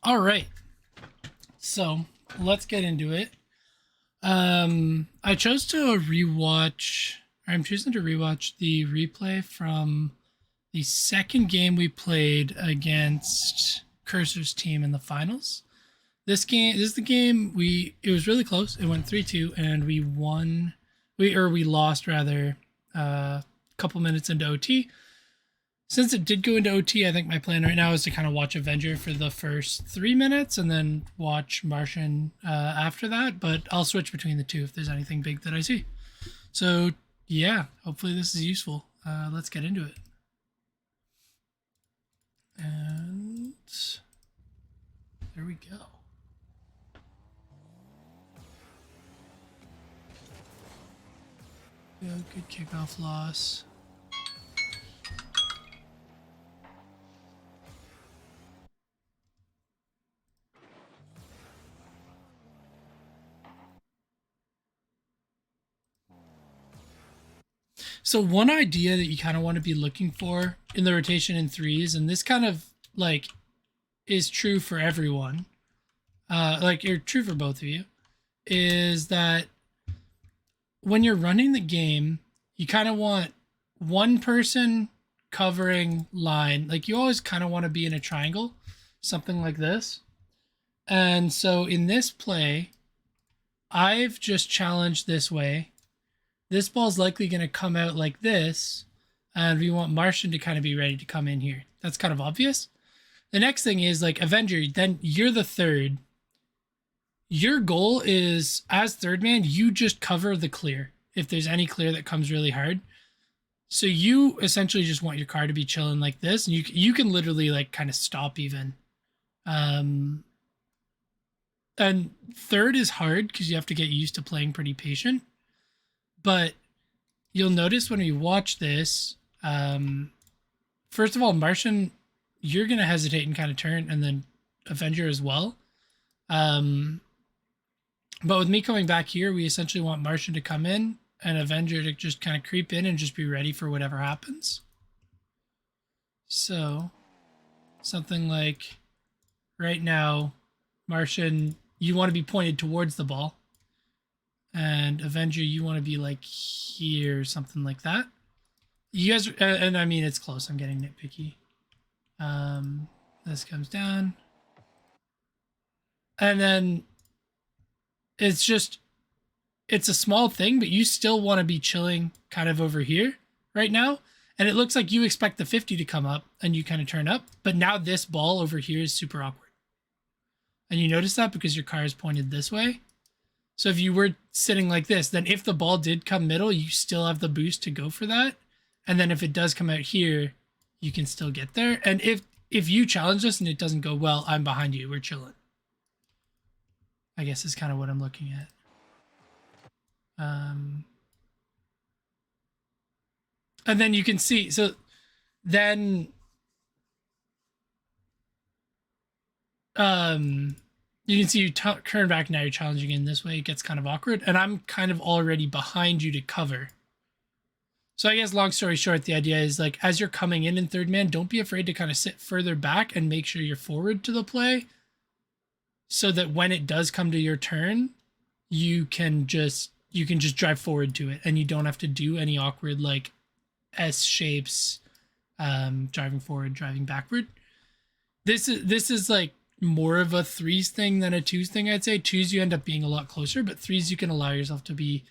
All right, so let's get into it. I chose to rewatch. I'm choosing to rewatch the replay from the second game we played against Cursor's team in the finals. This is the game it was really close. It went 3-2 and we won. We lost rather a couple minutes into OT. Since it did go into OT, I think my plan right now is to kind of watch Avenger for the first 3 minutes and then watch Martian after that. But I'll switch between the two if there's anything big that I see. So yeah, hopefully this is useful. Let's get into it. And there we go. Yeah, good kickoff loss. So one idea that you kind of want to be looking for in the rotation in threes, and this kind of like is true for everyone, you're true for both of you, is that when you're running the game, you kind of want one person covering line. Like you always kind of want to be in a triangle, something like this. And so in this play, I've just challenged this way. This ball's likely going to come out like this, and we want Martian to kind of be ready to come in here. That's kind of obvious. The next thing is like Avenger, then you're the third. Your goal is, as third man, you just cover the clear if there's any clear that comes really hard. So you essentially just want your car to be chilling like this, and you can literally like kind of stop even. And third is hard because you have to get used to playing pretty patient. But you'll notice when we watch this, first of all, Martian, you're going to hesitate and kind of turn, and then Avenger as well. But with me coming back here, we essentially want Martian to come in and Avenger to just kind of creep in and just be ready for whatever happens. So something like right now, Martian, you want to be pointed towards the ball. And Avenger, you want to be like here, something like that. You guys, and I mean, it's close. I'm getting nitpicky. This comes down. And then it's a small thing, but you still want to be chilling kind of over here right now. And it looks like you expect the 50 to come up and you kind of turn up. But now this ball over here is super awkward. And you notice that because your car is pointed this way. So if you were sitting like this, then if the ball did come middle, you still have the boost to go for that. And then if it does come out here, you can still get there. And if you challenge us and it doesn't go well, I'm behind you. We're chilling. I guess is kind of what I'm looking at. And then you can see, so then you can see you turn back, now you're challenging in this way. It gets kind of awkward. And I'm kind of already behind you to cover. So I guess long story short, the idea is like, as you're coming in third man, don't be afraid to kind of sit further back and make sure you're forward to the play. So that when it does come to your turn, you can just drive forward to it. And you don't have to do any awkward like S shapes, driving forward, driving backward. This is like more of a threes thing than a twos thing, I'd say. Twos, you end up being a lot closer, but threes, you can allow yourself to be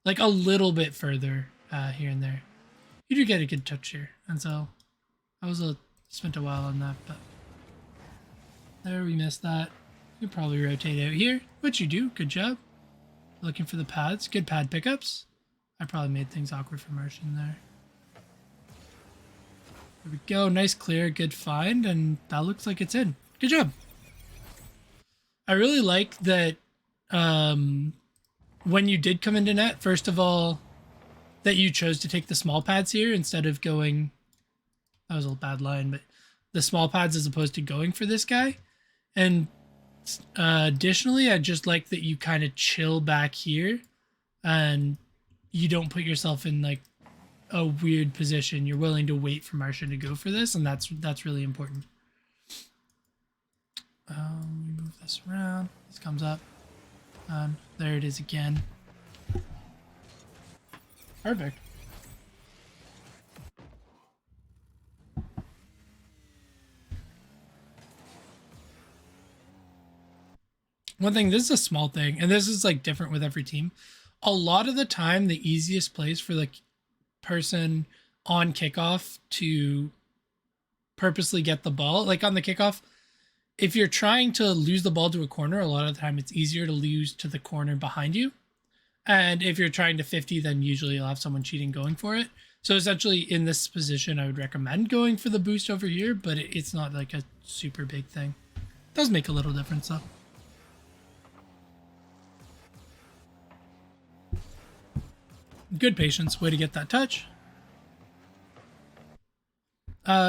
like a little bit further here and there. You do get a good touch here. And so I spent a while on that, but there, we missed that. You probably rotate out here, which you do. Good job. Looking for the pads. Good pad pickups. I probably made things awkward for Martian there. There we go. Nice clear, good find, and that looks like it's in. Good job. I really like that when you did come into net, first of all, that you chose to take the small pads here instead of going, that was a bad line, but the small pads as opposed to going for this guy. And additionally, I just like that you kind of chill back here and you don't put yourself in like a weird position. You're willing to wait for Martian to go for this, and that's really important. this around. This comes up. There it is again. Perfect. One thing, this is a small thing, and this is like different with every team. A lot of the time, the easiest place for the person on kickoff to purposely get the ball, like on the kickoff, if you're trying to lose the ball to a corner, a lot of the time it's easier to lose to the corner behind you. And if you're trying to 50, then usually you'll have someone cheating going for it. So essentially in this position, I would recommend going for the boost over here, but it's not like a super big thing. It does make a little difference though. Good patience, way to get that touch.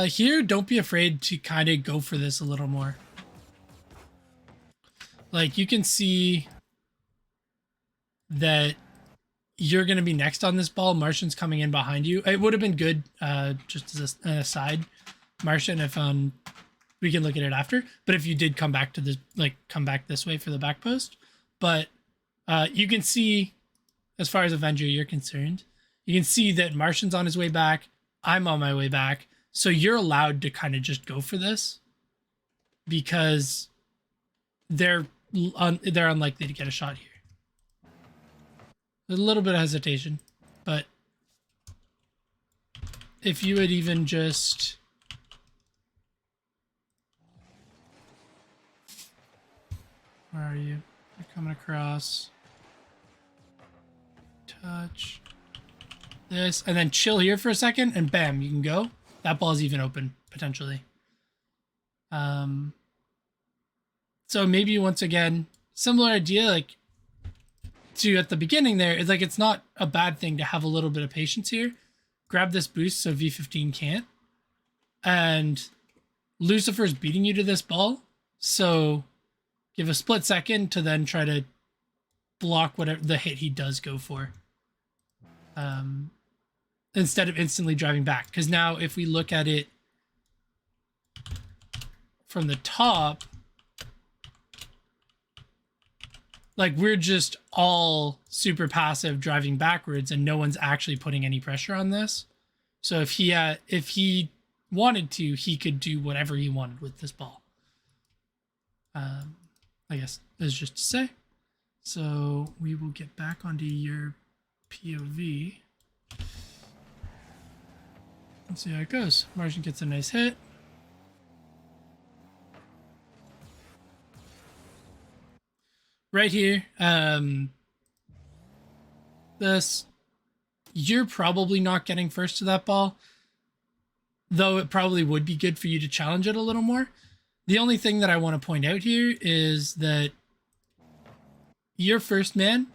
Here, don't be afraid to kind of go for this a little more. Like, you can see that you're going to be next on this ball. Martian's coming in behind you. It would have been good, just as an aside, Martian, if we can look at it after, but if you did come back to this, like, come back this way for the back post. But you can see, as far as Avenger you're concerned, you can see that Martian's on his way back. I'm on my way back. So you're allowed to kind of just go for this because they're unlikely to get a shot here. There's a little bit of hesitation, but if you would even just where are you? You're coming across. Touch this and then chill here for a second and bam, you can go. That ball's even open potentially. So maybe once again, similar idea like to at the beginning there, it's like it's not a bad thing to have a little bit of patience here. Grab this boost so V15 can't. And Lucifer's beating you to this ball, so give a split second to then try to block whatever the hit he does go for. Instead of instantly driving back. Because now if we look at it from the top, like we're just all super passive driving backwards and no one's actually putting any pressure on this. So if he wanted to, he could do whatever he wanted with this ball. I guess is just to say. So we will get back onto your POV. Let's see how it goes. Martian gets a nice hit. Right here, this, you're probably not getting first to that ball, though it probably would be good for you to challenge it a little more. The only thing that I want to point out here is that you're first man.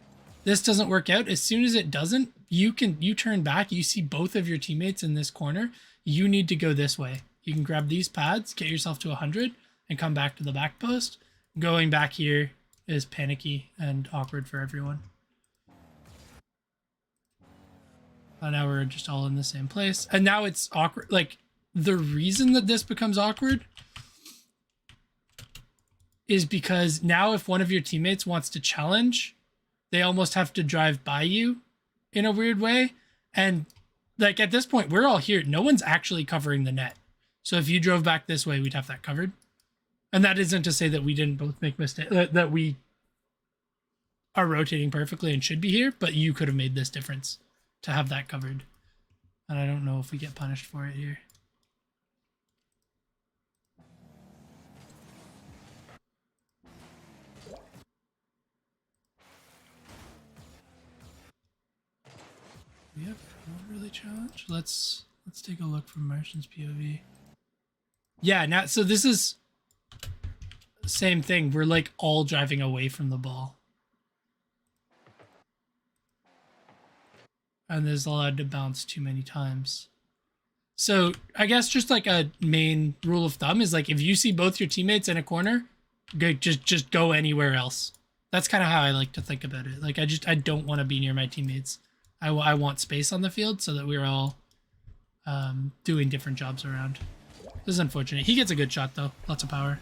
This doesn't work out. As soon as it doesn't, you turn back. You see both of your teammates in this corner. You need to go this way. You can grab these pads, get yourself to 100, and come back to the back post. Going back here is panicky and awkward for everyone. And now we're just all in the same place. And now it's awkward. Like, the reason that this becomes awkward is because now if one of your teammates wants to challenge, they almost have to drive by you in a weird way. And like at this point, we're all here. No one's actually covering the net. So if you drove back this way, we'd have that covered. And that isn't to say that we didn't both make mistakes, that we are rotating perfectly and should be here, but you could have made this difference to have that covered. And I don't know if we get punished for it here. Yep, not really challenge. Let's take a look from Martian's POV. Yeah, now so this is same thing. We're like all driving away from the ball. And there's allowed to bounce too many times. So I guess just like a main rule of thumb is like if you see both your teammates in a corner, just go anywhere else. That's kind of how I like to think about it. Like I don't want to be near my teammates. I want space on the field so that we're all doing different jobs around. This is unfortunate. He gets a good shot though. Lots of power.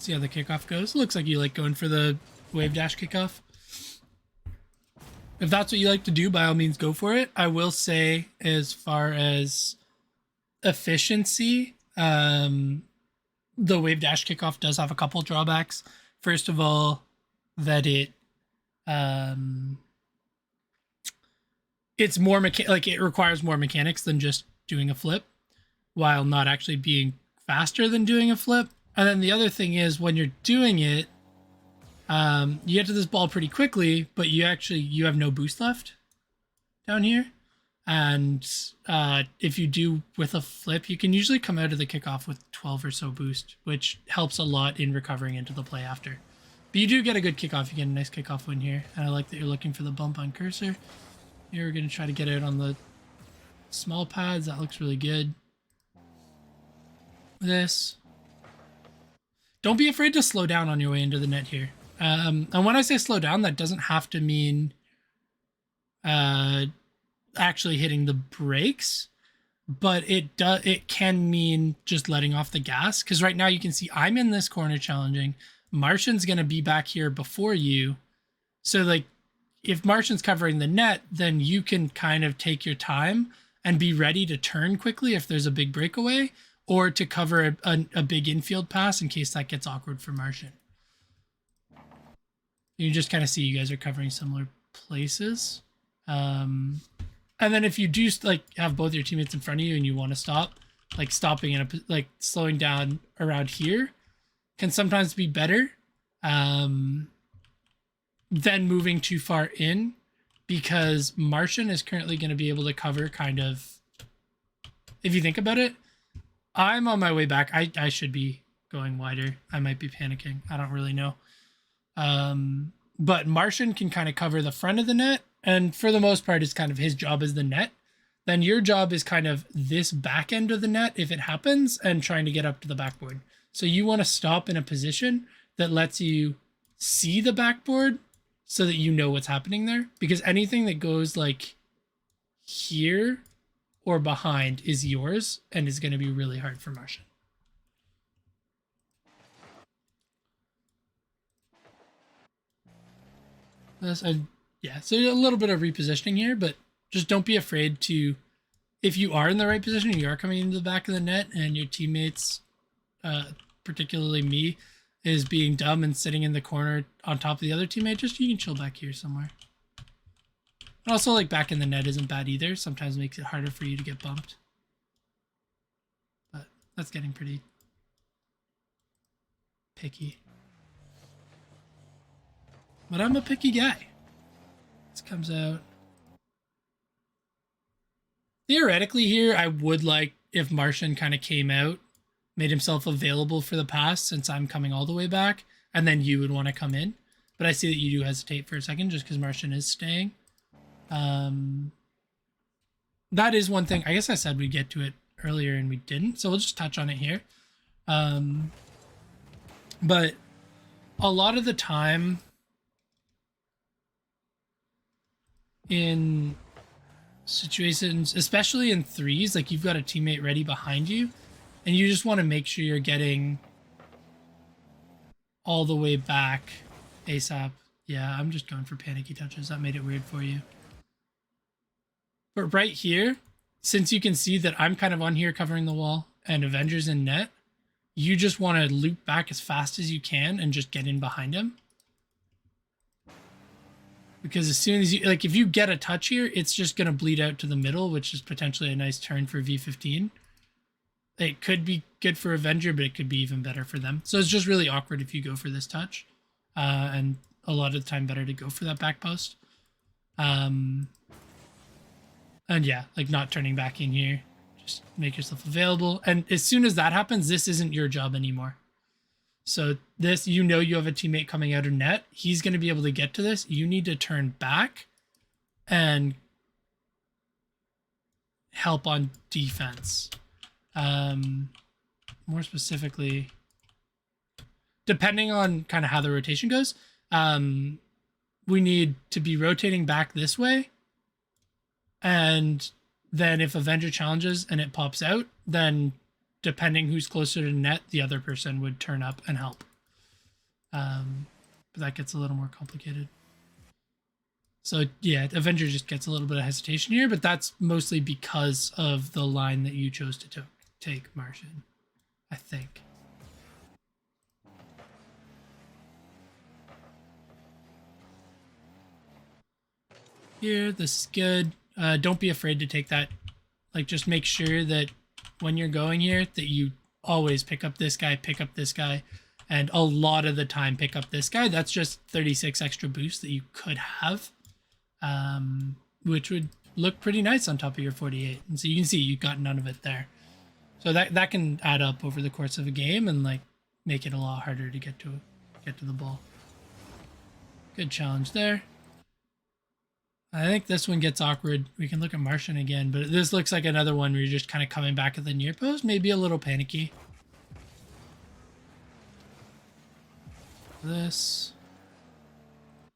See how the kickoff goes. Looks like you like going for the wave dash kickoff. If that's what you like to do, by all means, go for it. I will say, as far as efficiency, the wave dash kickoff does have a couple drawbacks. First of all, that it's more it requires more mechanics than just doing a flip, while not actually being faster than doing a flip. And then the other thing is, when you're doing it, you get to this ball pretty quickly, but you have no boost left down here. And if you do with a flip, you can usually come out of the kickoff with 12 or so boost, which helps a lot in recovering into the play after. But you do get a good kickoff. You get a nice kickoff win here. And I like that you're looking for the bump on cursor. Here we're going to try to get out on the small pads. That looks really good. This. Don't be afraid to slow down on your way into the net here. And when I say slow down, that doesn't have to mean actually hitting the brakes, but it can mean just letting off the gas. Because right now you can see I'm in this corner challenging. Martian's going to be back here before you. So like, if Martian's covering the net, then you can kind of take your time and be ready to turn quickly if there's a big breakaway, or to cover a big infield pass in case that gets awkward for Martian. You just kind of see you guys are covering similar places. And then if you do like have both your teammates in front of you and you want to stop, like stopping in like slowing down around here can sometimes be better than moving too far in, because Martian is currently going to be able to cover kind of, if you think about it, I'm on my way back. I should be going wider. I might be panicking. I don't really know. But Martian can kind of cover the front of the net, and for the most part, it's kind of his job as the net. Then your job is kind of this back end of the net if it happens, and trying to get up to the backboard. So you want to stop in a position that lets you see the backboard so that you know what's happening there, because anything that goes like here or behind is yours and is going to be really hard for Martian. Yeah, so a little bit of repositioning here, but just don't be afraid to, if you are in the right position and you are coming into the back of the net and your teammates, particularly me, is being dumb and sitting in the corner on top of the other teammate, just you can chill back here somewhere. And also, like, back in the net isn't bad either. Sometimes it makes it harder for you to get bumped. But that's getting pretty picky. But I'm a picky guy. This comes out. Theoretically here, I would like if Martian kind of came out, made himself available for the pass since I'm coming all the way back, and then you would want to come in. But I see that you do hesitate for a second just because Martian is staying. That is one thing. I guess I said we'd get to it earlier and we didn't, so we'll just touch on it here. But a lot of the time in situations, especially in threes, like you've got a teammate ready behind you, and you just want to make sure you're getting all the way back ASAP. Yeah, I'm just going for panicky touches. That made it weird for you. But right here, since you can see that I'm kind of on here covering the wall and Avenger's in net, you just want to loop back as fast as you can and just get in behind him. Because as soon as you, like, if you get a touch here, it's just going to bleed out to the middle, which is potentially a nice turn for V15. It could be good for Avenger, but it could be even better for them. So it's just really awkward if you go for this touch. And a lot of the time better to go for that back post. And yeah, like not turning back in here. Just make yourself available. And as soon as that happens, this isn't your job anymore. So this, you know, you have a teammate coming out of net. He's going to be able to get to this. You need to turn back and help on defense. More specifically, depending on kind of how the rotation goes, we need to be rotating back this way. And then if Avenger challenges and it pops out, then depending who's closer to net, the other person would turn up and help. But that gets a little more complicated. So yeah, Avenger just gets a little bit of hesitation here, but that's mostly because of the line that you chose to take, Martian, I think. Here, this is good. Don't be afraid to take that. Like, just make sure that when you're going here, that you always pick up this guy, and a lot of the time pick up this guy. That's just 36 extra boost that you could have, which would look pretty nice on top of your 48. And so you can see you got none of it there. So that can add up over the course of a game and like make it a lot harder to get to the ball. Good challenge there. I think this one gets awkward. We can look at Martian again, but this looks like another one where you're just kind of coming back at the near post, maybe a little panicky. This.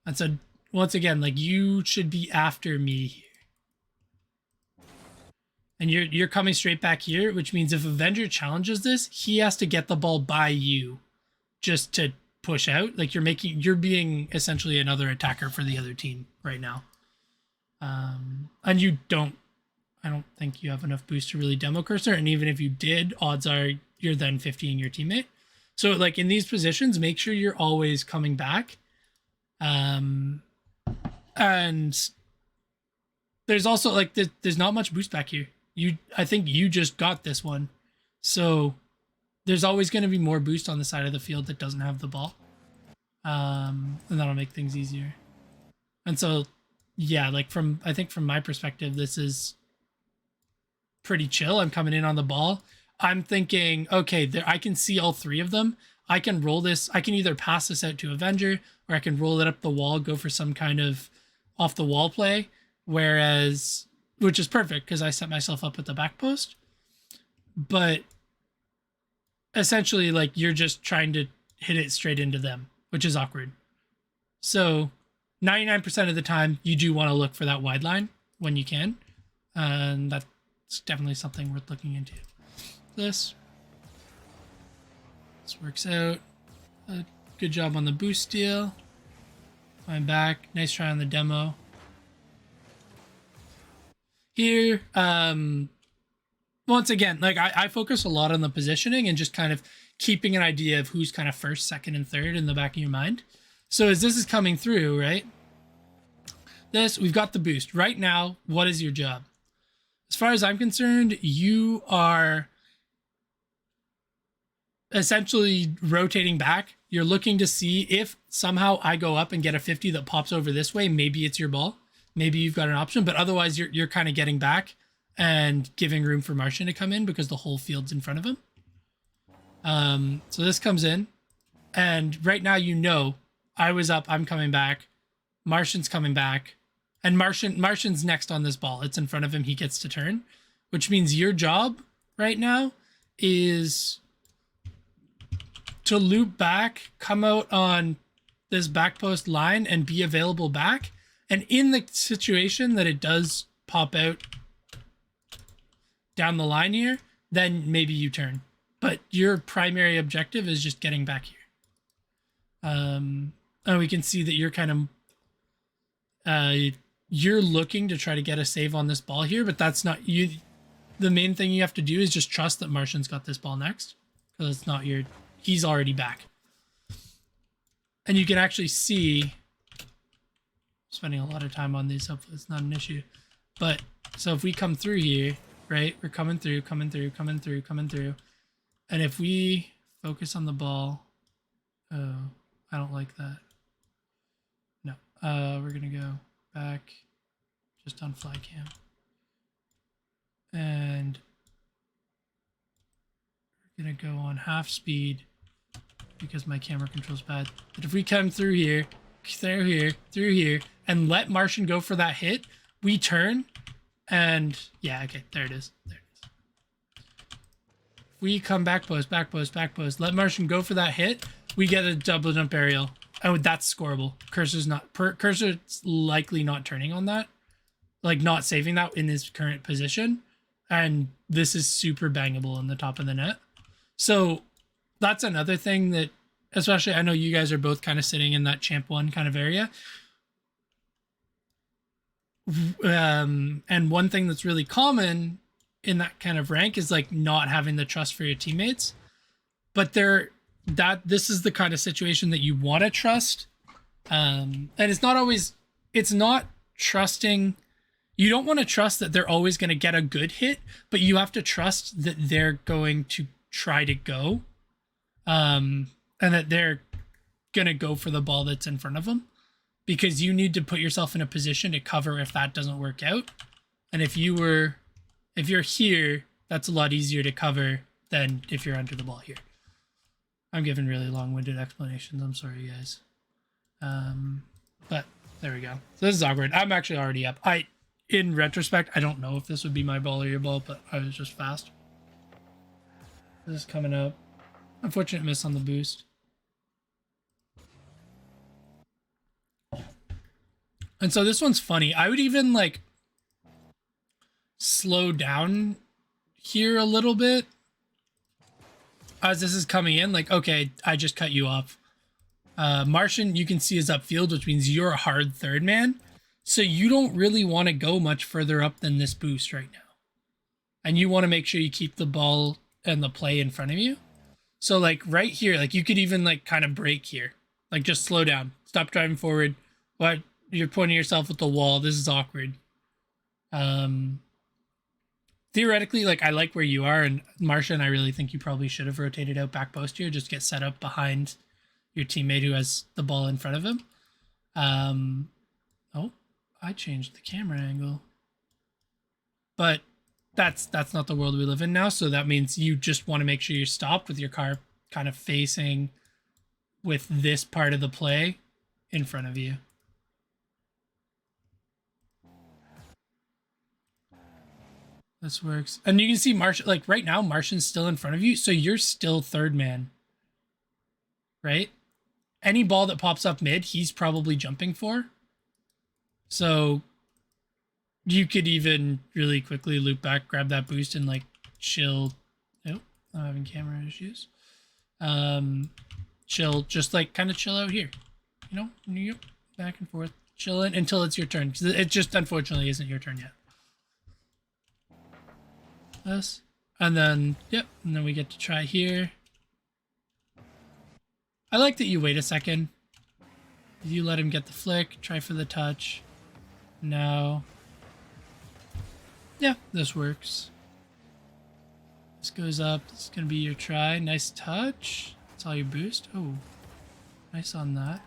And so, once again, like, you should be after me here. And you're coming straight back here, which means if Avenger challenges this, he has to get the ball by you just to push out. Like, you're being essentially another attacker for the other team right now. And I don't think you have enough boost to really demo cursor. And even if you did, odds are you're then 50ing your teammate. So like in these positions, make sure you're always coming back. And there's also like, there's not much boost back here. I think you just got this one. So there's always going to be more boost on the side of the field that doesn't have the ball. And that'll make things easier. And so, yeah, like I think from my perspective, this is pretty chill. I'm coming in on the ball. I'm thinking, okay, I can see all three of them. I can roll this. I can either pass this out to Avenger or I can roll it up the wall, go for some kind of off the wall play. Which is perfect because I set myself up at the back post. But essentially, like, you're just trying to hit it straight into them, which is awkward. So 99% of the time, you do want to look for that wide line when you can. And that's definitely something worth looking into. This works out. Good job on the boost steal. Going back. Nice try on the demo. Here, once again, like I focus a lot on the positioning and just kind of keeping an idea of who's kind of first, second, and third in the back of your mind. So as this is coming through, right? We've got the boost. Right now, what is your job? As far as I'm concerned, you are essentially rotating back. You're looking to see if somehow I go up and get a 50 that pops over this way. Maybe it's your ball. Maybe you've got an option, but otherwise you're kind of getting back and giving room for Martian to come in because the whole field's in front of him. So this comes in, and right now I was up, I'm coming back, Martian's coming back, and Martian's next on this ball. It's in front of him, he gets to turn, which means your job right now is to loop back, come out on this back post line, and be available back. And in the situation that it does pop out down the line here, then maybe you turn. But your primary objective is just getting back here. And we can see that you're kind of you're looking to try to get a save on this ball here, but that's not you. The main thing you have to do is just trust that Martian's got this ball next, because it's not he's already back. And you can actually see, spending a lot of time on these, hopefully it's not an issue. But so if we come through here, right, we're coming through. And if we focus on the ball, oh, I don't like that. No, we're gonna go back just on fly cam. And we're gonna go on half speed because my camera control's bad. But if we come through here, through here, and let Martian go for that hit, we turn, and yeah, okay, there it is. We come back post, let Martian go for that hit, we get a double jump aerial. Oh, that's scoreable. Cursor's likely not turning on that, like not saving that in his current position, and this is super bangable on the top of the net. So that's another thing that especially I know you guys are both kind of sitting in that champ 1 kind of area. And one thing that's really common in that kind of rank is like not having the trust for your teammates. But this is the kind of situation that you want to trust. And it's not trusting. You don't want to trust that they're always going to get a good hit, but you have to trust that they're going to try to go. And that they're going to go for the ball that's in front of them, because you need to put yourself in a position to cover if that doesn't work out. And if you're here, that's a lot easier to cover than if you're under the ball here. I'm giving really long-winded explanations. I'm sorry, guys. But there we go. So this is awkward. I'm actually already up. In retrospect, I don't know if this would be my ball or your ball, but I was just fast. This is coming up. Unfortunate miss on the boost. And so this one's funny. I would even like slow down here a little bit as this is coming in. Like, okay, I just cut you off. Martian, you can see, is upfield, which means you're a hard third man. So you don't really want to go much further up than this boost right now. And you want to make sure you keep the ball and the play in front of you. So like right here, like you could even like kind of break here. Like just slow down. Stop driving forward. What? You're pointing yourself at the wall. This is awkward. Theoretically, like I like where you are, and Martian, I really think you probably should have rotated out back post here, just get set up behind your teammate who has the ball in front of him. Oh, I changed the camera angle. But that's not the world we live in now, so that means you just want to make sure you're stopped with your car kind of facing with this part of the play in front of you. This works. And you can see Martian, like right now, Martian's still in front of you, so you're still third man. Right? Any ball that pops up mid, he's probably jumping for. So you could even really quickly loop back, grab that boost, and like chill. Nope, I'm having camera issues. Chill, just like kind of chill out here. You know, back and forth, chill in until it's your turn. Because it just unfortunately isn't your turn yet. This, and then yep, and then we get to try here. I like that you wait a second. You let him get the flick, try for the touch. Now, yeah, this works. This goes up. This is gonna be your try. Nice touch. That's all your boost. Oh, nice on that.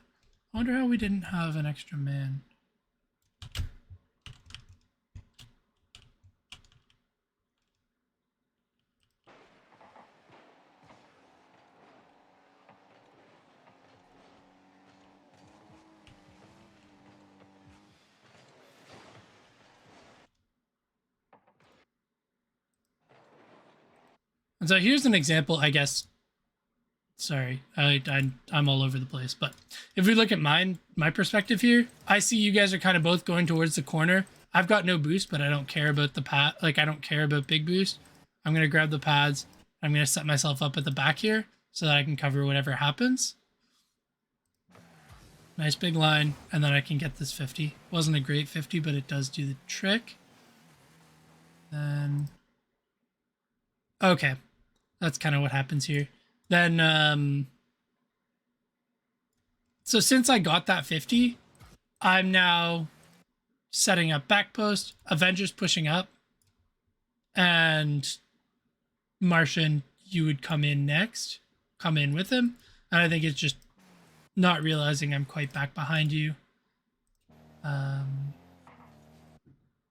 I wonder how we didn't have an extra man. And so here's an example, I guess. Sorry, I'm all over the place. But if we look at my perspective here, I see you guys are kind of both going towards the corner. I've got no boost, but I don't care about the pad. Like, I don't care about big boost. I'm going to grab the pads. I'm going to set myself up at the back here so that I can cover whatever happens. Nice big line. And then I can get this 50. Wasn't a great 50, but it does do the trick. Then, okay. That's kind of what happens here. Then, so since I got that 50, I'm now setting up back post, Avengers pushing up, and Martian, you would come in next, come in with him. And I think it's just not realizing I'm quite back behind you.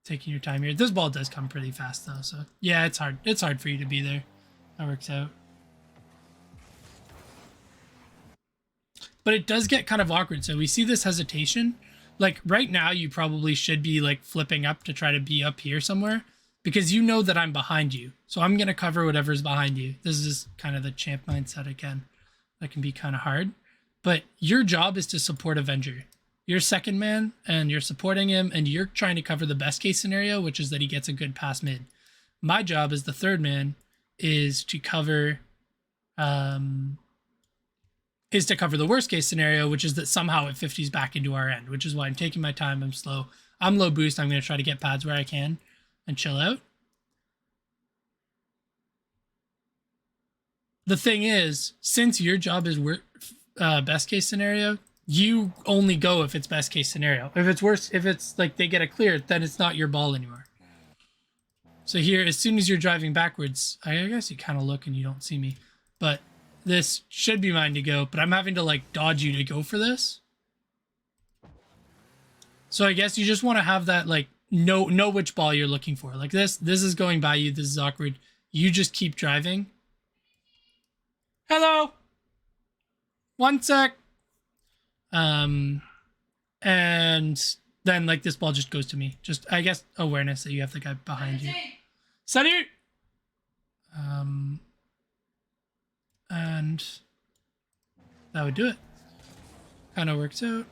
Taking your time here. This ball does come pretty fast though, so yeah, it's hard. It's hard for you to be there. That works out. But it does get kind of awkward. So we see this hesitation. Like right now, you probably should be like flipping up to try to be up here somewhere because you know that I'm behind you. So I'm going to cover whatever's behind you. This is kind of the champ mindset again. That can be kind of hard. But your job is to support Avenger. You're second man and you're supporting him and you're trying to cover the best case scenario, which is that he gets a good pass mid. My job as the third man is to cover is to cover the worst case scenario, which is that somehow it 50s back into our end, which is why I'm taking my time. I'm slow. I'm low boost. I'm going to try to get pads where I can and chill out. The thing is, since your job is best case scenario, you only go if it's best case scenario. If it's worse, if it's like they get a clear, then it's not your ball anymore. So here, as soon as you're driving backwards, I guess you kind of look and you don't see me, but this should be mine to go, but I'm having to like dodge you to go for this. So I guess you just want to have that, like, know which ball you're looking for. Like this is going by you. This is awkward. You just keep driving. Hello. 1 sec. And then like this ball just goes to me. Just, I guess, awareness that you have the guy behind you. Salut! And that would do it. Kind of works out.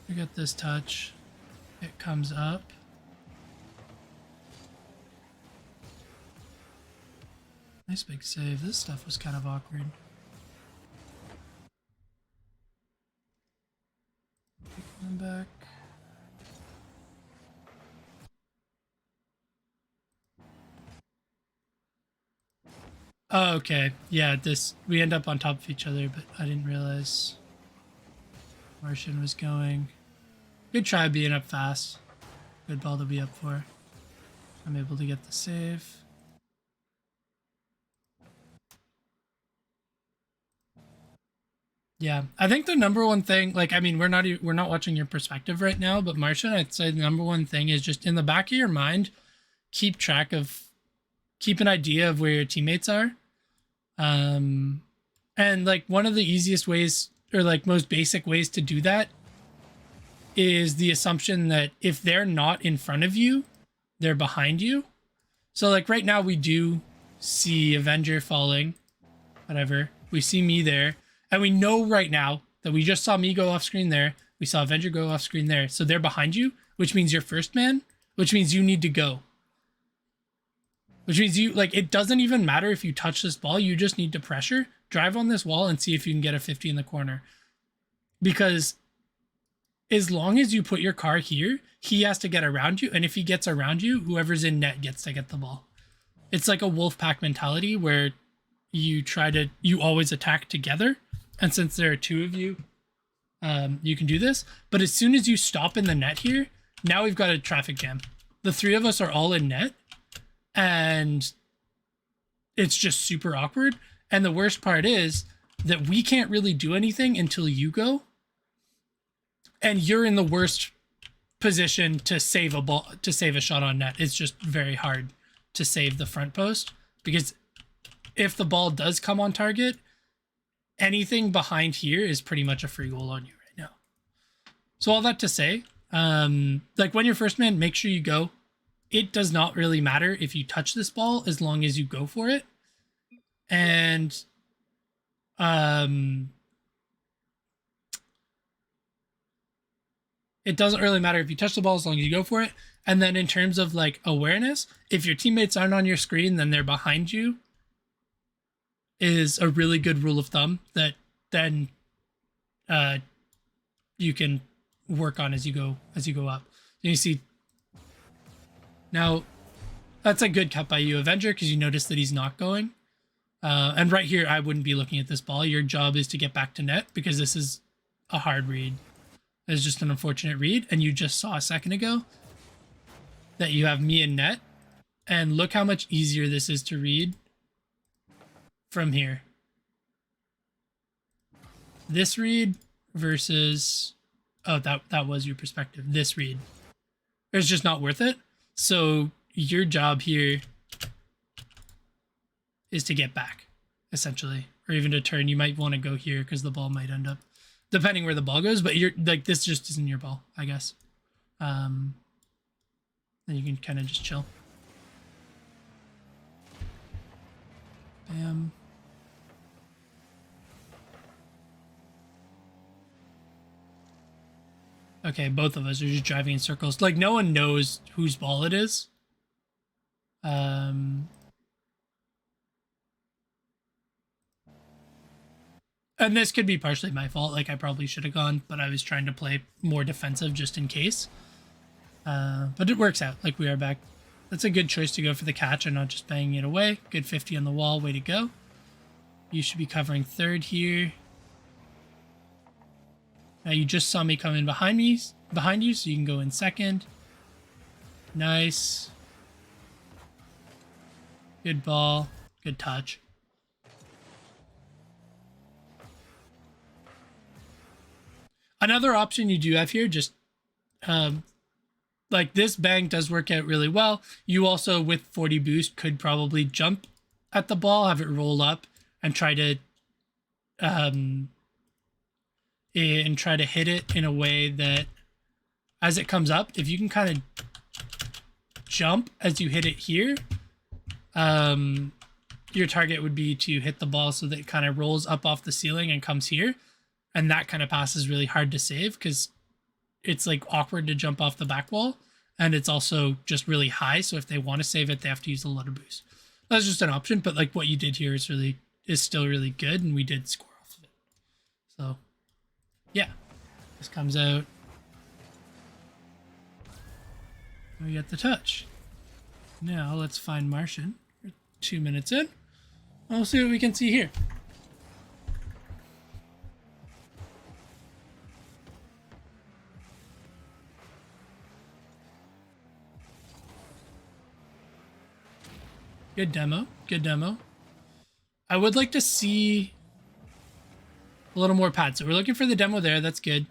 We got this touch. It comes up. Nice big save. This stuff was kind of awkward. Coming back. Oh, okay. Yeah, we end up on top of each other, but I didn't realize Martian was going. Good try being up fast. Good ball to be up for. I'm able to get the save. Yeah, I think the number one thing, like, I mean, we're not watching your perspective right now, but Martian, I'd say the number one thing is just in the back of your mind, keep an idea of where your teammates are. And like one of the easiest ways, or like most basic ways to do that, is the assumption that if they're not in front of you, they're behind you. So like right now we do see Avenger falling, whatever. We see me there, and we know right now that we just saw me go off screen there. We saw Avenger go off screen there. So they're behind you, which means you're first man, which means you need to go. Which means you, like, it doesn't even matter if you touch this ball. You just need to pressure, drive on this wall, and see if you can get a 50 in the corner. Because as long as you put your car here, he has to get around you. And if he gets around you, whoever's in net gets to get the ball. It's like a wolf pack mentality where you always attack together. And since there are two of you, you can do this. But as soon as you stop in the net here, now we've got a traffic jam. The three of us are all in net. And it's just super awkward. And the worst part is that we can't really do anything until you go. And you're in the worst position to save a shot on net. It's just very hard to save the front post, because if the ball does come on target, anything behind here is pretty much a free goal on you right now. So all that to say, like when you're first man, make sure you go. It does not really matter if you touch this ball as long as you go for it. And it doesn't really matter if you touch the ball as long as you go for it. And then in terms of like awareness, if your teammates aren't on your screen, then they're behind you, is a really good rule of thumb that then you can work on as you go up. And you see, now that's a good cut by you, Avenger, because you notice that he's not going. And right here, I wouldn't be looking at this ball. Your job is to get back to net, because this is a hard read. It's just an unfortunate read. And you just saw a second ago that you have me in net. And look how much easier this is to read from here. This read versus, oh, that was your perspective. This read. It's just not worth it. So your job here is to get back, essentially. Or even to turn. You might want to go here because the ball might end up, depending where the ball goes, but you're like, this just isn't your ball, I guess. Then you can kind of just chill. Bam. Okay, both of us are just driving in circles. Like, no one knows whose ball it is. And And this could be partially my fault. Like, I probably should have gone, but I was trying to play more defensive just in case. But it works out. Like, we are back. That's a good choice to go for the catch and not just banging it away. Good 50 on the wall. Way to go. You should be covering third here. Now, you just saw me come in behind you, so you can go in second. Nice. Good ball. Good touch. Another option you do have here, just like this bang does work out really well. You also, with 40 boost, could probably jump at the ball, have it roll up, and try to hit it in a way that as it comes up, if you can kind of jump as you hit it here, your target would be to hit the ball so that it kind of rolls up off the ceiling and comes here. And that kind of pass is really hard to save because it's like awkward to jump off the back wall. And it's also just really high. So if they want to save it, they have to use a lot of boost. That's just an option. But like what you did here is still really good. And we did score off of it. So yeah, this comes out. We get the touch. Now let's find Martian. We're 2 minutes in. We'll see what we can see here. Good demo. Good demo. I would like to see a little more pads. So we're looking for the demo there. That's good.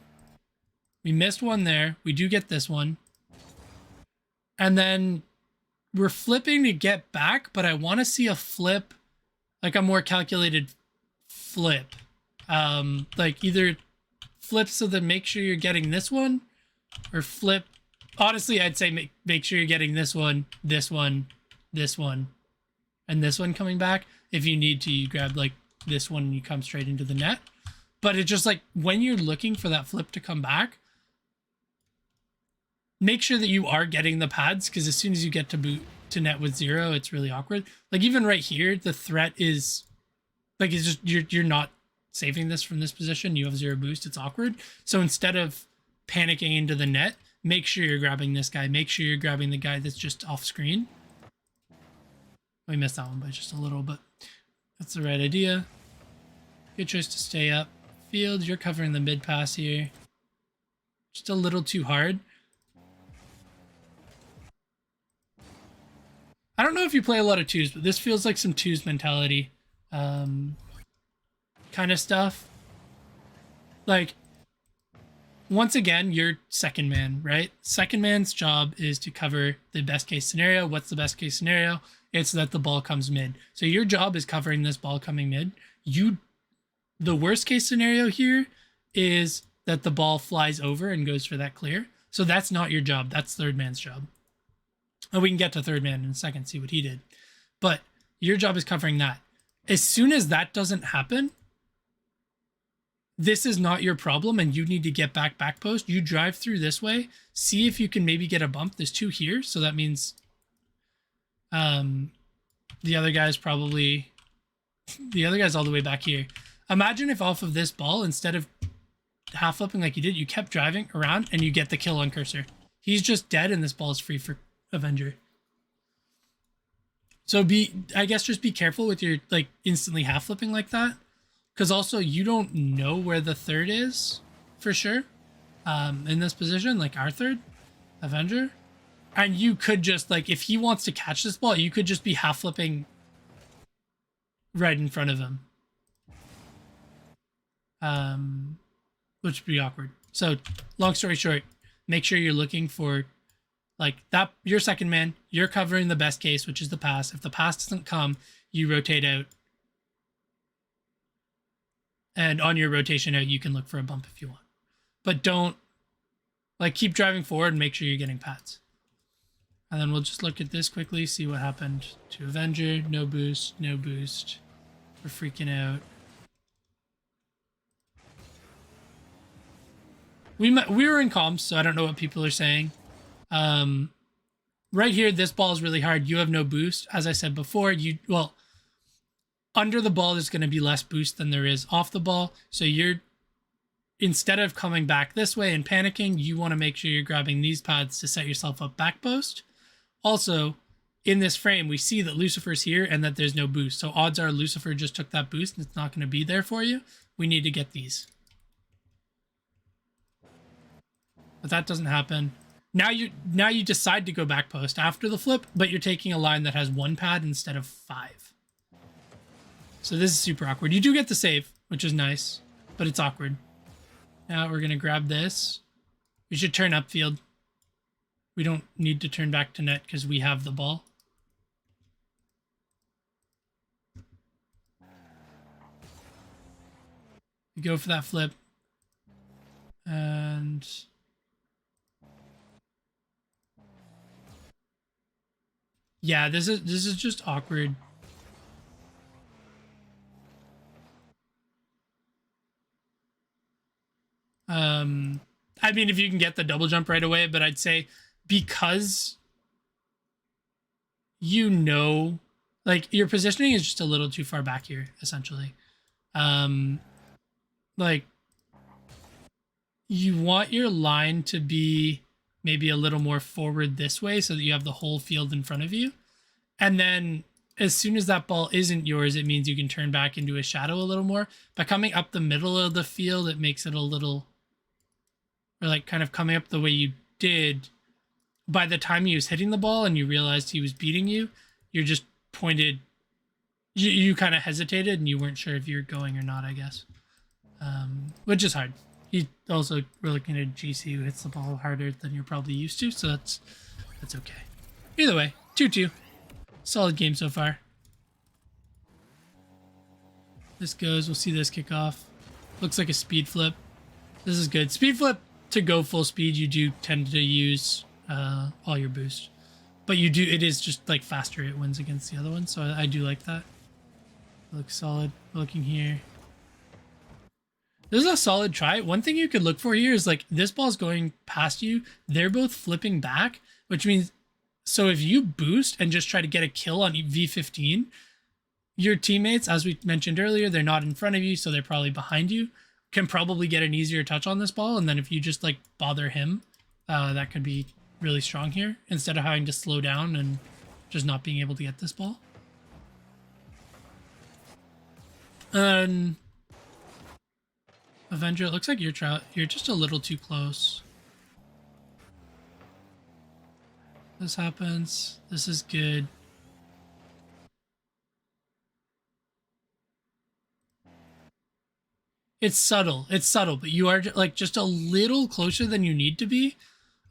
We missed one there. We do get this one. And then we're flipping to get back, but I want to see a flip, like a more calculated flip. Like either flip so that make sure you're getting this one, or flip. Honestly, I'd say make sure you're getting this one, this one, this one, and this one coming back. If you need to, you grab like this one and you come straight into the net. But it's just like when you're looking for that flip to come back, make sure that you are getting the pads, because as soon as you get to net with 0, it's really awkward. Like even right here, the threat is like, it's just you're not saving this from this position. You have 0 boost. It's awkward. So instead of panicking into the net, make sure you're grabbing this guy. Make sure you're grabbing the guy that's just off screen. We missed that one by just a little, but that's the right idea. Good choice to stay up field. You're covering the mid pass here. Just a little too hard. I don't know if you play a lot of twos, but this feels like some twos mentality kind of stuff. Like, once again, you're second man, right? Second man's job is to cover the best case scenario. What's the best case scenario? It's that the ball comes mid. So your job is covering this ball coming mid. The worst case scenario here is that the ball flies over and goes for that clear. So that's not your job. That's third man's job. And we can get to third man in a second, see what he did. But your job is covering that. As soon as that doesn't happen, this is not your problem and you need to get back post. You drive through this way, see if you can maybe get a bump. There's 2 here, so that means the other guy's all the way back here. Imagine if off of this ball, instead of half flipping like you did, you kept driving around and you get the kill on cursor. He's just dead and this ball is free for Avenger. So I guess just be careful with your like instantly half flipping like that, because also you don't know where the third is for sure in this position, like our third Avenger. And you could just like, if he wants to catch this ball, you could just be half flipping right in front of him, which would be awkward. So long story short, make sure you're looking for like that. You're second man, you're covering the best case, which is the pass. If the pass doesn't come, you rotate out. And on your rotation out, you can look for a bump if you want. But don't, like, keep driving forward and make sure you're getting pads. And then we'll just look at this quickly, see what happened to Avenger. No boost, no boost. We're freaking out. We were in comms, so I don't know what people are saying. Right here, this ball is really hard. You have no boost. As I said before, under the ball, there's going to be less boost than there is off the ball. So you're, instead of coming back this way and panicking, you want to make sure you're grabbing these pads to set yourself up back post. Also, in this frame, we see that Lucifer's here and that there's no boost. So odds are Lucifer just took that boost and it's not going to be there for you. We need to get these. But that doesn't happen. Now you decide to go back post after the flip, but you're taking a line that has 1 pad instead of 5. So this is super awkward. You do get the save, which is nice, but it's awkward. Now we're going to grab this. We should turn upfield. We don't need to turn back to net because we have the ball. We go for that flip. And yeah, this is just awkward. I mean, if you can get the double jump right away, but I'd say because you know, like, your positioning is just a little too far back here, essentially. Like, you want your line to be maybe a little more forward this way so that you have the whole field in front of you. And then as soon as that ball isn't yours, it means you can turn back into a shadow a little more. By coming up the middle of the field, it makes it a little, or like kind of coming up the way you did, by the time he was hitting the ball and you realized he was beating you, you're just pointed, you kind of hesitated and you weren't sure if you were going or not, I guess. Which is hard. We're looking at GC who hits the ball harder than you're probably used to, so that's okay. Either way, 2-2. Solid game so far. This goes, we'll see this kick off. Looks like a speed flip. This is good. Speed flip, to go full speed, you do tend to use all your boost. But it is just like faster, it wins against the other one, so I do like that. Looks solid. Looking here. This is a solid try. One thing you could look for here is like this ball's going past you. They're both flipping back, which means, so if you boost and just try to get a kill on V15, your teammates, as we mentioned earlier, they're not in front of you, so they're probably behind you, can probably get an easier touch on this ball. And then if you just like bother him, that could be really strong here instead of having to slow down and just not being able to get this ball. Avenger, it looks like you're just a little too close. This happens. This is good. It's subtle, but you are like just a little closer than you need to be.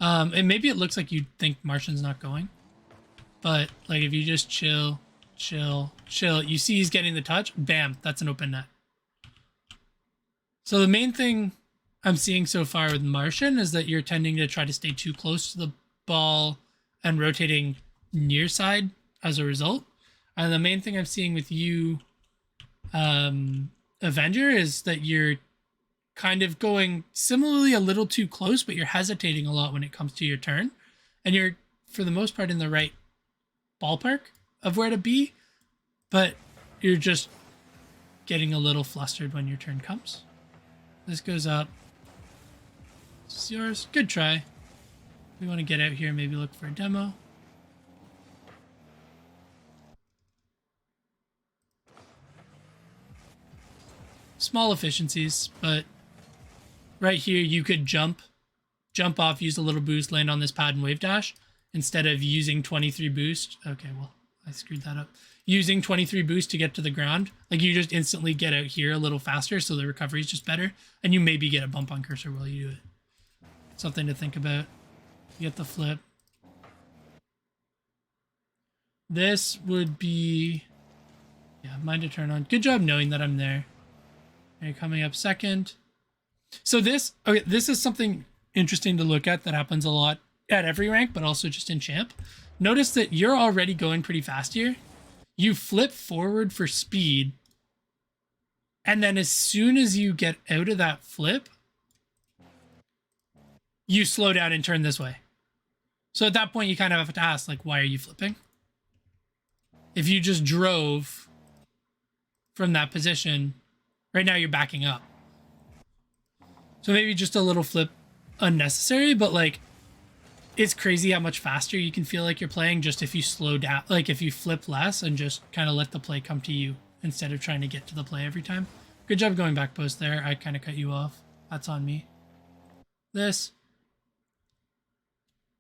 And maybe it looks like you think Martian's not going, but like if you just chill, you see he's getting the touch, bam, that's an open net. So the main thing I'm seeing so far with Martian is that you're tending to try to stay too close to the ball and rotating near side as a result. And the main thing I'm seeing with you, Avenger, is that you're kind of going similarly a little too close, but you're hesitating a lot when it comes to your turn. And you're, for the most part, in the right ballpark of where to be, but you're just getting a little flustered when your turn comes. This goes up. This is yours. Good try. We want to get out here, maybe look for a demo. Small efficiencies, but right here you could jump off, use a little boost, land on this pad and wave dash instead of using 23 boost. Okay, well, I screwed that up. Using 23 boost to get to the ground, like you just instantly get out here a little faster, so the recovery is just better, and you maybe get a bump on cursor while you do it. Something to think about. You get the flip. This would be, yeah, mine to turn on. Good job knowing that I'm there. You're coming up second. So this is something interesting to look at that happens a lot at every rank, but also just in champ. Notice that you're already going pretty fast here. You flip forward for speed, and then as soon as you get out of that flip, you slow down and turn this way. So at that point, you kind of have to ask, like, why are you flipping? If you just drove from that position. Right now you're backing up. So maybe just a little flip unnecessary, but like it's crazy how much faster you can feel like you're playing just if you slow down, like if you flip less and just kind of let the play come to you instead of trying to get to the play every time. Good job going back post there. I kind of cut you off. That's on me. This.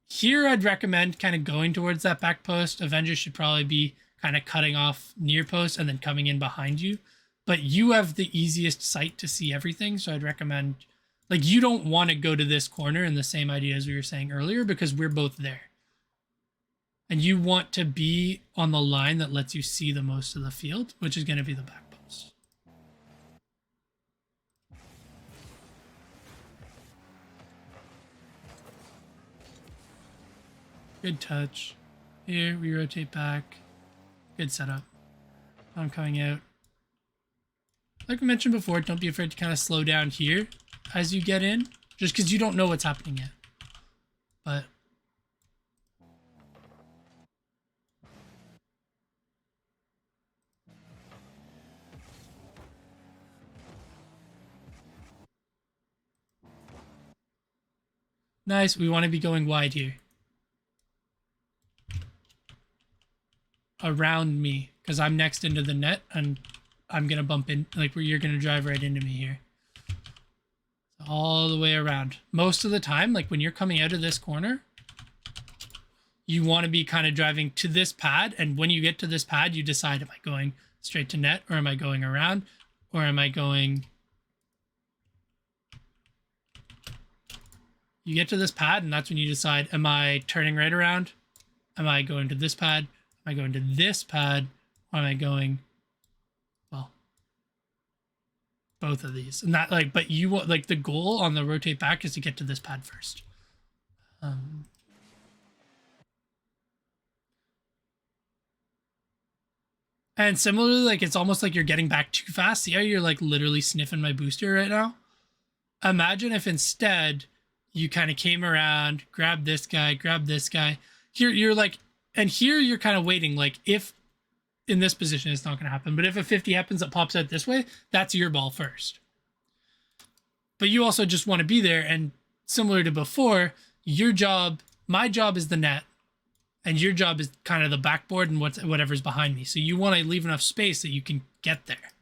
Here I'd recommend kind of going towards that back post. Avenger should probably be kind of cutting off near post and then coming in behind you. But you have the easiest sight to see everything, so I'd recommend, like, you don't want to go to this corner in the same idea as we were saying earlier because we're both there. And you want to be on the line that lets you see the most of the field, which is going to be the back post. Good touch. Here, we rotate back. Good setup. I'm coming out. Like I mentioned before, don't be afraid to kind of slow down here as you get in, just because you don't know what's happening yet. But nice. We want to be going wide here. Around me, because I'm next into the net and I'm going to bump in, like where you're going to drive right into me here. All the way around. Most of the time, like when you're coming out of this corner, you want to be kind of driving to this pad. And when you get to this pad, you decide, am I going straight to net or am I going around or am I going... You get to this pad and that's when you decide, am I turning right around? Am I going to this pad? Am I going to this pad? Or am I going... Well, both of these. And that, like, but you want, like, the goal on the rotate back is to get to this pad first. And similarly, like, it's almost like you're getting back too fast. See how you're, like, literally sniffing my booster right now? Imagine if instead you kind of came around, grabbed this guy. Here, you're like, and here you're kind of waiting, like, if in this position it's not going to happen, but if a 50 happens that pops out this way, that's your ball first. But you also just want to be there, and similar to before, your job, my job is the net, and your job is kind of the backboard and whatever's behind me. So you want to leave enough space that you can get there,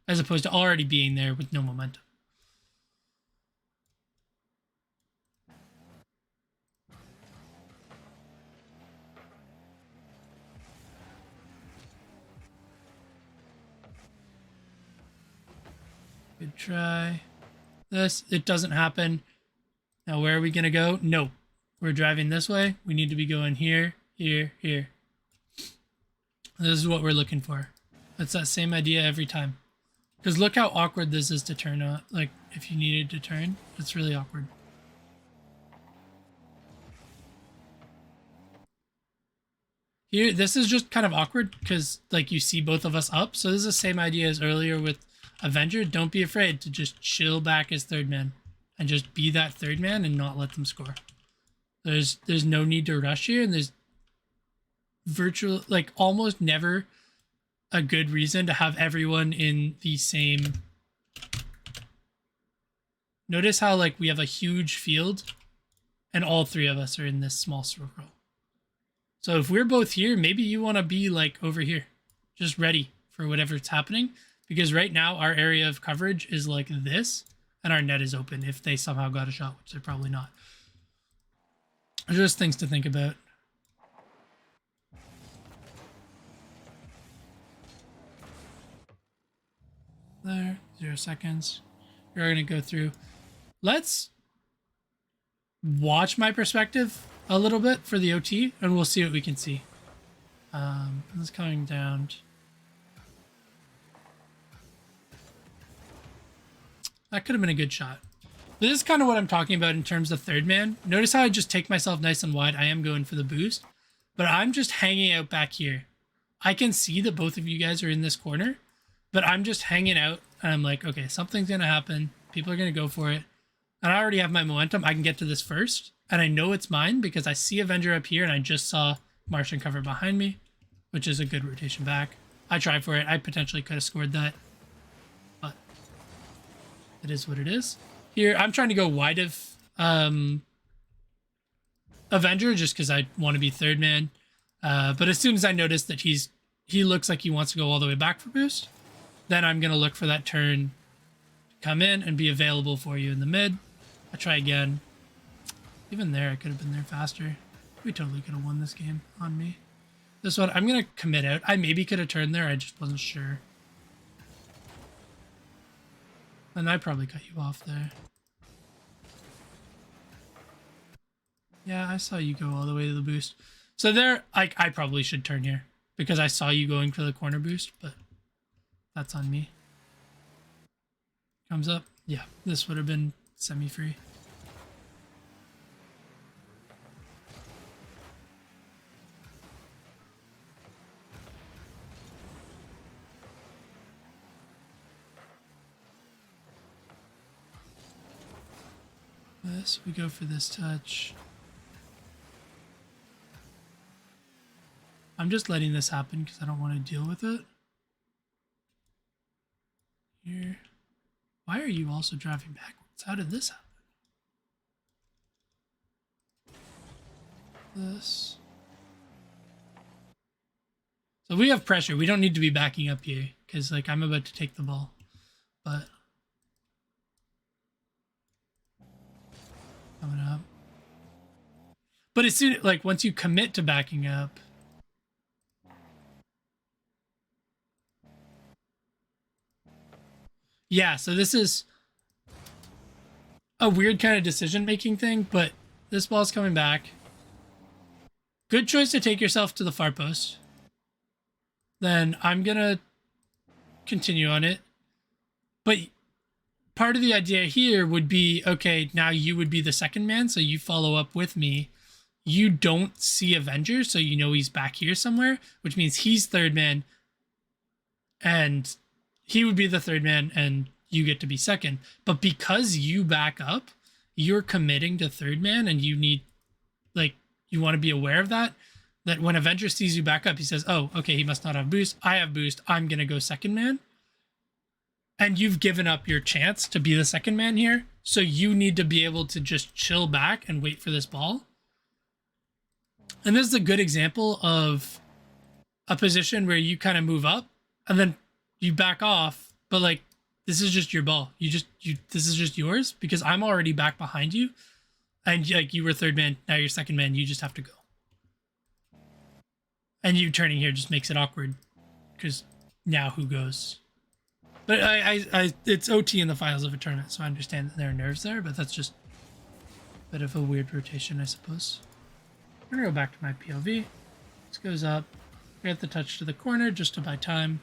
as opposed to already being there with no momentum. Good try. This, it doesn't happen. Now where are we gonna go? No. We're driving this way. We need to be going here, here, here. This is what we're looking for. It's that same idea every time. Because look how awkward this is to turn on. Like, if you needed to turn, it's really awkward. Here, this is just kind of awkward because, like, you see both of us up. So this is the same idea as earlier with Avenger. Don't be afraid to just chill back as third man and just be that third man and not let them score. There's no need to rush here, and there's virtual, like, almost never a good reason to have everyone in the same. Notice how, like, we have a huge field and all three of us are in this small circle. So if we're both here, maybe you want to be, like, over here, just ready for whatever's happening, because right now our area of coverage is like this and our net is open if they somehow got a shot, which they're probably not. Just things to think about. There, 0 seconds. You're going to go through. Let's watch my perspective a little bit for the OT, and we'll see what we can see. It's coming down. That could have been a good shot. This is kind of what I'm talking about in terms of third man. Notice how I just take myself nice and wide. I am going for the boost, but I'm just hanging out back here. I can see that both of you guys are in this corner, but I'm just hanging out and I'm like, okay, something's going to happen. People are going to go for it. And I already have my momentum. I can get to this first. And I know it's mine because I see Avenger up here and I just saw Martian cover behind me, which is a good rotation back. I tried for it. I potentially could have scored that, but it is what it is. Here, I'm trying to go wide of Avenger just because I want to be third man. But as soon as I notice that he looks like he wants to go all the way back for boost, then I'm going to look for that turn to come in and be available for you in the mid. I try again. Even there, I could have been there faster. We totally could have won this game on me. This one, I'm going to commit out. I maybe could have turned there. I just wasn't sure. And I probably cut you off there. Yeah, I saw you go all the way to the boost. So there, I probably should turn here because I saw you going for the corner boost, but that's on me. Comes up. Yeah, this would have been semi-free. This, we go for this touch. I'm just letting this happen because I don't want to deal with it. Here. Why are you also driving backwards? How did this happen? This. So we have pressure. We don't need to be backing up here because like I'm about to take the ball. But coming up. But as soon like once you commit to backing up, yeah, so this is a weird kind of decision-making thing, but this ball's coming back. Good choice to take yourself to the far post. Then I'm going to continue on it. But part of the idea here would be, okay, now you would be the second man, so you follow up with me. You don't see Avenger, so you know he's back here somewhere, which means he's third man, and he would be the third man, and you get to be second. But because you back up, you're committing to third man, and you need, like, you want to be aware of that when Avenger sees you back up, he says, oh, okay, he must not have boost. I have boost. I'm going to go second man. And you've given up your chance to be the second man here. So you need to be able to just chill back and wait for this ball. And this is a good example of a position where you kind of move up and then you back off, but like, this is just your ball. This is just yours because I'm already back behind you. And like you were third man, now you're second man. You just have to go. And you turning here just makes it awkward because now who goes? But it's OT in the finals of a tournament, so I understand that there are nerves there, but that's just a bit of a weird rotation, I suppose. I'm gonna go back to my POV. This goes up. We get the touch to the corner just to buy time.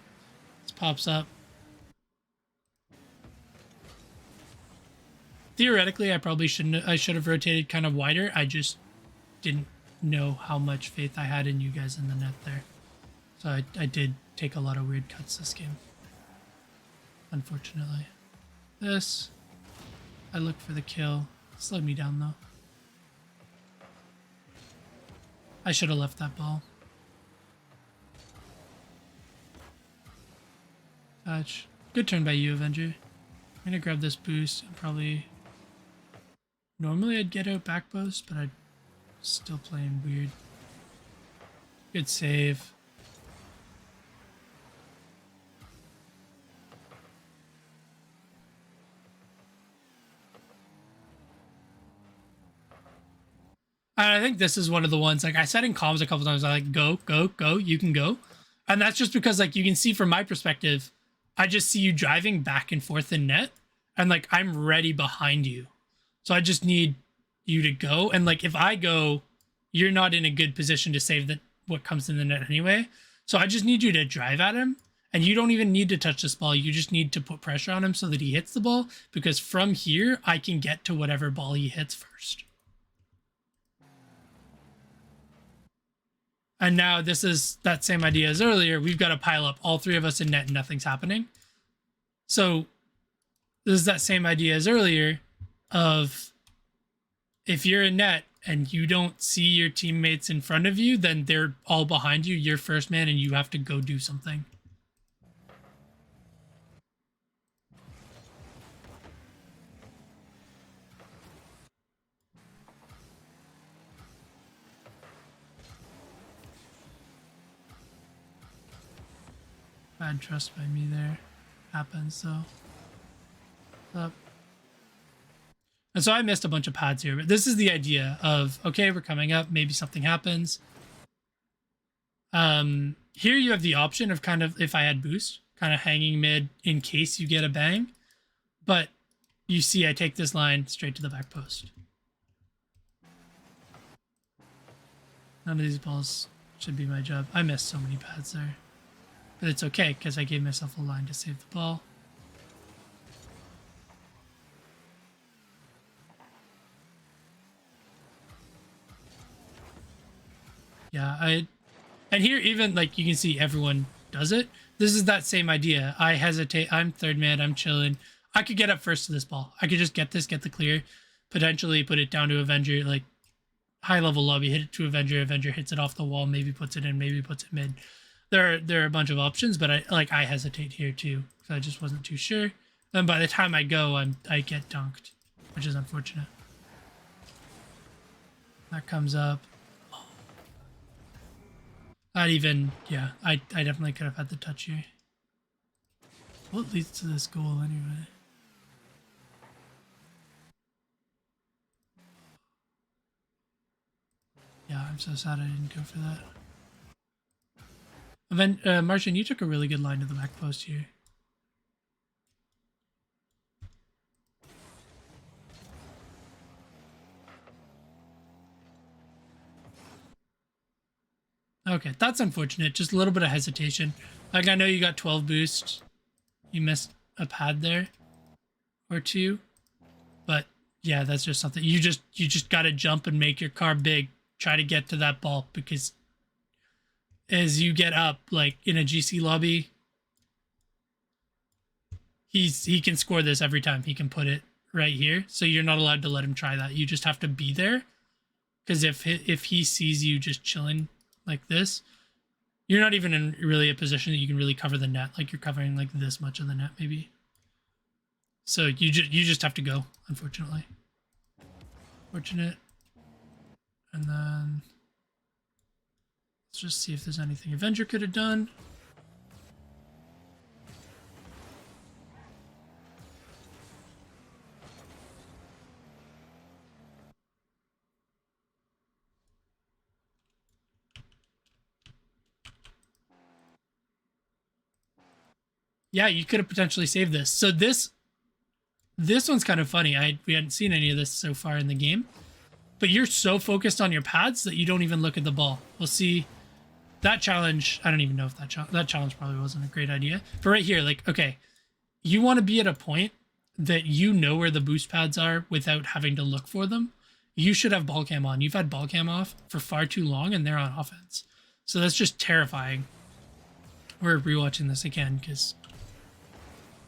This pops up. Theoretically, I should have rotated kind of wider. I just didn't know how much faith I had in you guys in the net there. So I did take a lot of weird cuts this game. Unfortunately. This. I look for the kill. Slowed me down though. I should have left that ball. Touch. Good turn by you, Avenger. I'm gonna grab this boost and probably... Normally I'd get out back post, but I'm still playing weird. Good save. And I think this is one of the ones, like I said in comms a couple times, I like, go, go, go, you can go. And that's just because like you can see from my perspective, I just see you driving back and forth in net and like I'm ready behind you. So I just need you to go. And like if I go, you're not in a good position to save what comes in the net anyway. So I just need you to drive at him. And you don't even need to touch this ball. You just need to put pressure on him so that he hits the ball. Because from here, I can get to whatever ball he hits first. And now this is that same idea as earlier. We've got to pile up all three of us in net and nothing's happening. So this is that same idea as earlier of if you're in net and you don't see your teammates in front of you, then they're all behind you. You're first man and you have to go do something. Bad trust by me there. Happens, so. Up. And so I missed a bunch of pads here, but this is the idea of, okay, we're coming up, maybe something happens. Here you have the option of kind of, if I had boost, kind of hanging mid in case you get a bang. But you see I take this line straight to the back post. None of these balls should be my job. I missed so many pads there. But it's okay, because I gave myself a line to save the ball. Yeah, and here even, like, you can see everyone does it. This is that same idea. I hesitate. I'm third man. I'm chilling. I could get up first to this ball. I could just get this, get the clear, potentially put it down to Avenger, like high level lobby, hit it to Avenger. Avenger hits it off the wall, maybe puts it in, maybe puts it mid. There are a bunch of options, but I hesitate here too because I just wasn't too sure. Then by the time I go, I get dunked, which is unfortunate. That comes up. Not even, yeah, I definitely could have had the touch here. What leads to this goal anyway? Yeah, I'm so sad I didn't go for that. And then, Martian, you took a really good line to the back post here. Okay, that's unfortunate. Just a little bit of hesitation. Like, I know you got 12 boost. You missed a pad there. Or two. But, yeah, that's just something. You just gotta jump and make your car big. Try to get to that ball. Because as you get up, like, in a GC lobby, he can score this every time. He can put it right here. So you're not allowed to let him try that. You just have to be there. Because if he sees you just chilling like this, you're not even in really a position that you can really cover the net. Like, you're covering like this much of the net maybe. So you just have to go, unfortunately. Fortunate. And then let's just see if there's anything Avenger could have done. Yeah, you could have potentially saved this. So this one's kind of funny. We hadn't seen any of this so far in the game. But you're so focused on your pads that you don't even look at the ball. We'll see. That challenge, I don't even know if that challenge probably wasn't a great idea. But right here, like, okay, you want to be at a point that you know where the boost pads are without having to look for them. You should have ball cam on. You've had ball cam off for far too long, and they're on offense. So that's just terrifying. We're rewatching this again because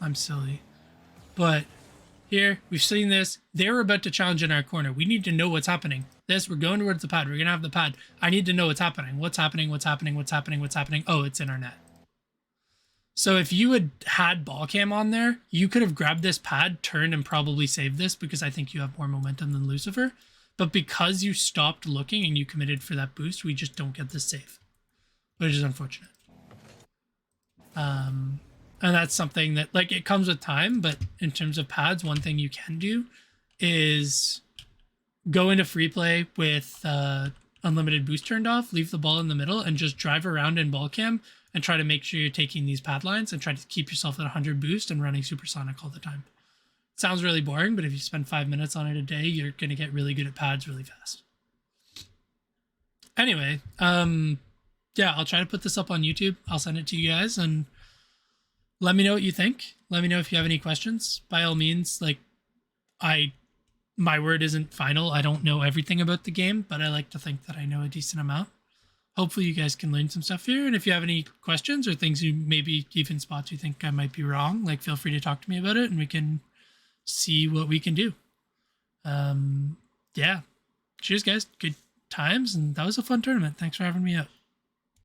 I'm silly. But here, we've seen this. They're about to challenge in our corner. We need to know what's happening. We're going towards the pad. We're going to have the pad. I need to know what's happening. What's happening? What's happening? What's happening? What's happening? Oh, it's in our net. So if you had ball cam on there, you could have grabbed this pad, turned, and probably saved this because I think you have more momentum than Lucifer. But because you stopped looking and you committed for that boost, we just don't get this save, which is unfortunate. And that's something that, like, it comes with time, but in terms of pads, one thing you can do is go into free play with unlimited boost turned off, leave the ball in the middle, and just drive around in ball cam and try to make sure you're taking these pad lines and try to keep yourself at 100 boost and running supersonic all the time. It sounds really boring, but if you spend 5 minutes on it a day, you're going to get really good at pads really fast. Anyway, yeah, I'll try to put this up on YouTube. I'll send it to you guys and let me know what you think. Let me know if you have any questions. By all means, like, my word isn't final. I don't know everything about the game, but I like to think that I know a decent amount. Hopefully you guys can learn some stuff here. And if you have any questions or things you maybe even spots you think I might be wrong, like, feel free to talk to me about it and we can see what we can do. Yeah. Cheers, guys. Good times. And that was a fun tournament. Thanks for having me out.